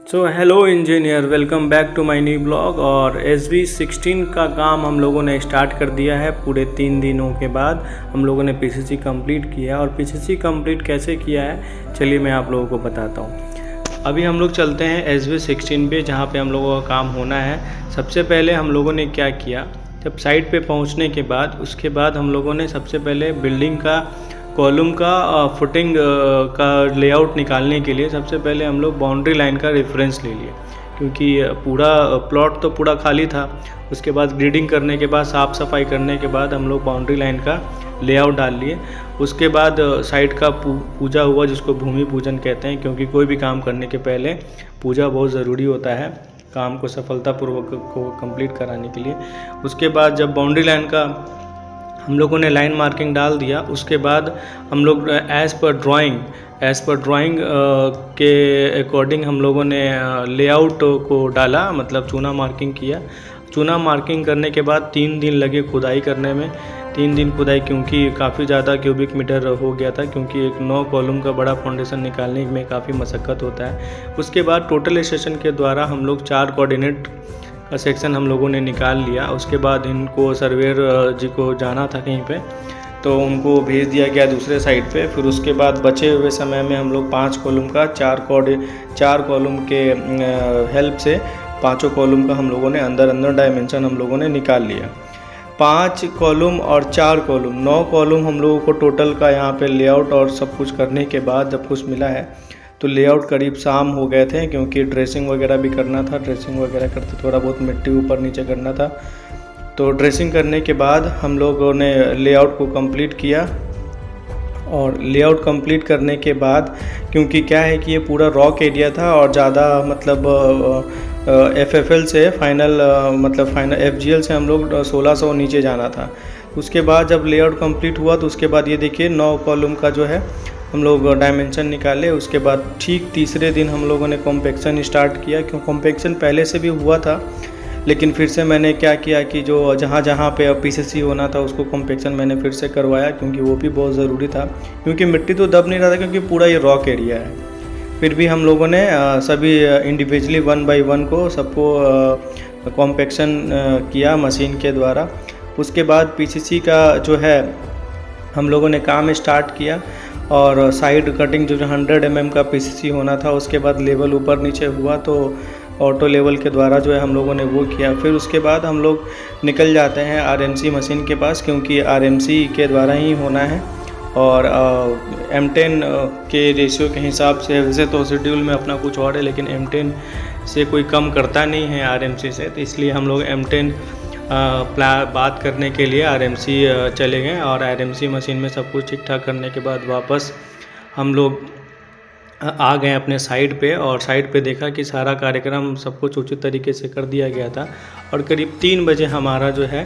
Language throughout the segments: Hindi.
Hello engineer, welcome back to my new blog. और SV16 का काम हम लोगों ने स्टार्ट कर दिया है। पूरे 3 दिनों के बाद हम लोगों ने PCC कंप्लीट किया। और PCC कंप्लीट कैसे किया है चलिए मैं आप लोगों को बताता हूँ। अभी हम लोग चलते हैं SV16 पे, जहाँ पे हम लोगों का काम होना है। सबसे पहले हम लोगों ने क्या किया, जब साइट पे पहुँचने के बाद उसके बाद हम लोगों ने सबसे पहले बिल्डिंग का कॉलम का फुटिंग का लेआउट निकालने के लिए सबसे पहले हम लोग बाउंड्री लाइन का रेफरेंस ले लिए, क्योंकि पूरा प्लॉट तो पूरा खाली था। उसके बाद ग्रीडिंग करने के बाद, साफ़ सफाई करने के बाद हम लोग बाउंड्री लाइन का लेआउट डाल लिए। उसके बाद साइट का पूजा हुआ, जिसको भूमि पूजन कहते हैं, क्योंकि कोई भी काम करने के पहले पूजा बहुत ज़रूरी होता है काम को सफलतापूर्वक को कंप्लीट कराने के लिए। उसके बाद जब बाउंड्री लाइन का हम लोगों ने लाइन मार्किंग डाल दिया, उसके बाद हम लोग एज़ पर ड्राइंग के अकॉर्डिंग हम लोगों ने लेआउट को डाला, मतलब चूना मार्किंग किया। चूना मार्किंग करने के बाद 3 दिन लगे खुदाई करने में। 3 दिन खुदाई, क्योंकि काफ़ी ज़्यादा क्यूबिक मीटर हो गया था, क्योंकि एक 9 कॉलम का बड़ा फाउंडेशन निकालने में काफ़ी मशक्क़त होता है। उसके बाद टोटल स्टेशन के द्वारा हम लोग 4 कोऑर्डिनेट का सेक्शन हम लोगों ने निकाल लिया। उसके बाद इनको सर्वेयर जी को जाना था कहीं पे, तो उनको भेज दिया गया दूसरे साइड पे। फिर उसके बाद बचे हुए समय में हम लोग 5 कॉलम का 4 कॉलम के हेल्प से 5 कॉलम का हम लोगों ने अंदर डायमेंशन हम लोगों ने निकाल लिया। 5 कॉलम और 4 कॉलम 9 कॉलम हम लोगों को टोटल का यहाँ पे लेआउट और सब कुछ करने के बाद जब कुछ मिला है, तो लेआउट करीब शाम हो गए थे, क्योंकि ड्रेसिंग वगैरह भी करना था। ड्रेसिंग वगैरह करते थोड़ा बहुत मिट्टी ऊपर नीचे करना था। तो ड्रेसिंग करने के बाद हम लोगों ने लेआउट को कंप्लीट किया। और लेआउट कंप्लीट करने के बाद, क्योंकि क्या है कि ये पूरा रॉक एरिया था और ज़्यादा मतलब FFL से फाइनल FGL से हम लोग 1600 नीचे जाना था। उसके बाद जब लेआउट कंप्लीट हुआ, तो उसके बाद ये देखिए 9 कॉलम का जो है हम लोग डायमेंशन निकाले। उसके बाद ठीक तीसरे दिन हम लोगों ने कॉम्पैक्शन स्टार्ट किया, क्यों कॉम्पैक्शन पहले से भी हुआ था, लेकिन फिर से मैंने क्या किया कि जो जहाँ पे PCC होना था उसको कॉम्पैक्शन मैंने फिर से करवाया, क्योंकि वो भी बहुत ज़रूरी था, क्योंकि मिट्टी तो दब नहीं रहा था, क्योंकि पूरा ये रॉक एरिया है। फिर भी हम लोगों ने सभी इंडिविजुअली 1 बाई 1 को सबको कॉम्पैक्शन किया मशीन के द्वारा। उसके बाद PCC का जो है हम लोगों ने काम स्टार्ट किया। और साइड कटिंग जो 100 mm का PCC होना था, उसके बाद लेवल ऊपर नीचे हुआ, तो ऑटो लेवल के द्वारा जो है हम लोगों ने वो किया। फिर उसके बाद हम लोग निकल जाते हैं RMC मशीन के पास, क्योंकि RMC के द्वारा ही होना है। और M10 के रेशियो के हिसाब से, वैसे तो शेड्यूल में अपना कुछ और है, लेकिन M10 से कोई कम करता नहीं है RMC से, तो इसलिए हम लोग M10 बात करने के लिए RMC चले गए। और RMC मशीन में सब कुछ ठीक ठाक करने के बाद वापस हम लोग आ गए अपने साइट पे। और साइट पे देखा कि सारा कार्यक्रम सब कुछ उचित तरीके से कर दिया गया था। और करीब 3 बजे हमारा जो है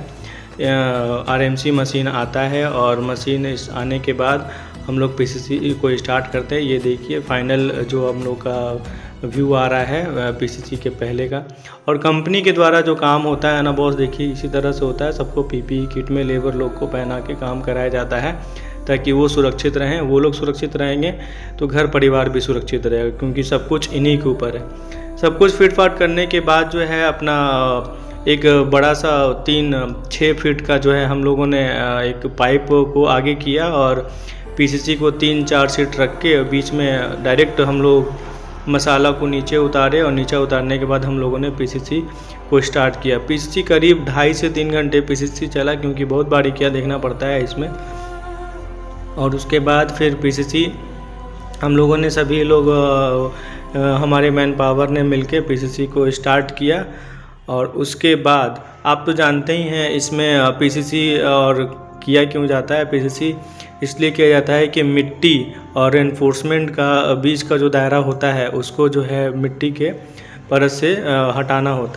RMC मशीन आता है। और मशीन आने के बाद हम लोग PCC को स्टार्ट करते हैं। ये देखिए फाइनल जो हम लोग का व्यू आ रहा है PCC के पहले का। और कंपनी के द्वारा जो काम होता है ना बॉस, देखिए इसी तरह से होता है। सबको PPE किट में लेबर लोग को पहना के काम कराया जाता है, ताकि वो सुरक्षित रहें। वो लोग सुरक्षित रहेंगे तो घर परिवार भी सुरक्षित रहेगा, क्योंकि सब कुछ इन्हीं के ऊपर है। सब कुछ फिट फाट करने के बाद जो है अपना एक बड़ा सा 6 फीट का जो है हम लोगों ने एक पाइप को आगे किया। और PCC को 3-4 सीट रख के बीच में डायरेक्ट हम लोग मसाला को नीचे उतारे। और नीचे उतारने के बाद हम लोगों ने PCC को स्टार्ट किया। PCC करीब 2.5 से 3 घंटे PCC चला, क्योंकि बहुत बारीकियाँ देखना पड़ता है इसमें। और उसके बाद फिर PCC हम लोगों ने सभी लोग हमारे मैन पावर ने मिलके PCC को स्टार्ट किया। और उसके बाद आप तो जानते ही हैं इसमें PCC और किया क्यों जाता है। PCC इसलिए किया जाता है कि मिट्टी और एनफोर्समेंट का बीच का जो दायरा होता है, उसको जो है मिट्टी के परत से हटाना होता है।